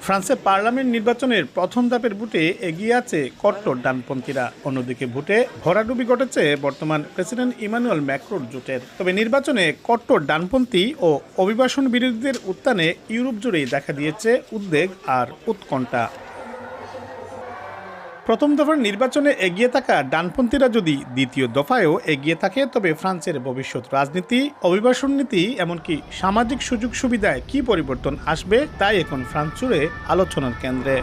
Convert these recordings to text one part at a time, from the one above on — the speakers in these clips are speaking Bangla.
ফ্রান্সে পার্লামেন্ট নির্বাচনের প্রথম ধাপের ভোটে এগিয়ে আছে কট্টর ডানপন্থীরা। অন্যদিকে ভোটে ভরাডুবি ঘটেছে বর্তমান প্রেসিডেন্ট ইমানুয়েল ম্যাক্রোর জোটের। তবে নির্বাচনে কট্টর ডানপন্থী ও অভিবাসন বিরোধীদের উত্থানে ইউরোপ জুড়েই দেখা দিয়েছে উদ্বেগ আর উৎকণ্ঠা। প্রথম দফার নির্বাচনে এগিয়ে থাকা ডানপন্থীরা যদি দ্বিতীয় দফায়ও এগিয়ে থাকে, তবে ফ্রান্সের ভবিষ্যৎ রাজনীতি, অভিবাসন নীতি, এমনকি সামাজিক সুযোগ সুবিধায় কী পরিবর্তন আসবে তাই এখন ফ্রান্স জুড়ে আলোচনার কেন্দ্রে।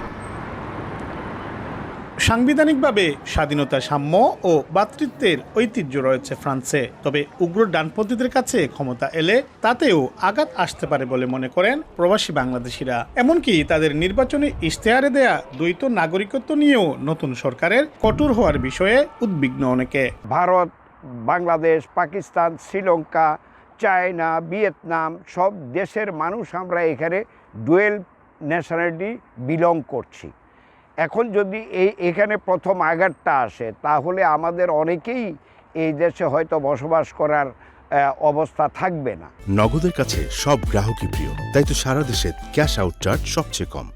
সাংবিধানিকভাবে স্বাধীনতা, সাম্য ও ভ্রাতৃত্বের ঐতিহ্য রয়েছে ফ্রান্সে। তবে উগ্র ডানপন্থীদের কাছে ক্ষমতা এলে তাতেও আঘাত আসতে পারে বলে মনে করেন প্রবাসী বাংলাদেশিরা। এমনকি তাদের নির্বাচনী ইশতেহারে দেয়া দ্বৈত নাগরিকত্ব নিয়েও নতুন সরকারের কঠোর হওয়ার বিষয়ে উদ্বিগ্ন অনেকে। ভারত, বাংলাদেশ, পাকিস্তান, শ্রীলঙ্কা, চায়না, ভিয়েতনাম সব দেশের মানুষ আমরা এখানে ডুয়েল ন্যাশনালিটি বিলং করছি। এখন যদি এখানে প্রথম আঘাতটা আসে, তাহলে আমাদের অনেকেই এই দেশে হয়তো বসবাস করার অবস্থা থাকবে না। নগদের কাছে সব গ্রাহকই প্রিয়, তাই তো সারা দেশে ক্যাশ আউট চার্জ সবচেয়ে কম।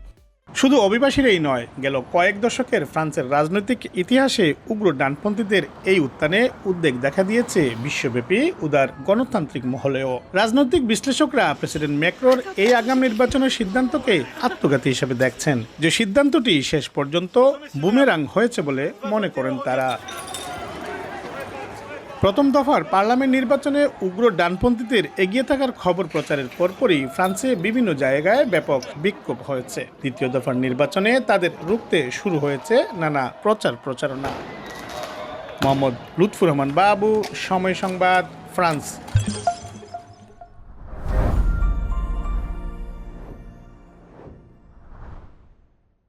শুধু অভিবাসীরাই নয়, গেল কয়েক দশকের ফ্রান্সের রাজনৈতিক ইতিহাসে উগ্র ডানপন্থীদের এই উত্থানে উদ্বেগ দেখা দিয়েছে বিশ্বব্যাপী উদার গণতান্ত্রিক মহলেও। রাজনৈতিক বিশ্লেষকরা প্রেসিডেন্ট ম্যাক্রোর এই আগাম নির্বাচনের সিদ্ধান্তকে আত্মঘাতী হিসেবে দেখছেন, যে সিদ্ধান্তটি শেষ পর্যন্ত বুমেরাং হয়েছে বলে মনে করেন তারা। প্রথম দফার পার্লামেন্ট নির্বাচনে উগ্র ডানপন্থীদের এগিয়ে থাকার খবর প্রচারের পরপরই ফ্রান্সে বিভিন্ন জায়গায় ব্যাপক বিক্ষোভ হয়েছে। দ্বিতীয় দফার নির্বাচনে তাদের রুখতে শুরু হয়েছে নানা প্রচারণা। মোহাম্মদ লুৎফুর রহমান বাবু, সময় সংবাদ, ফ্রান্স।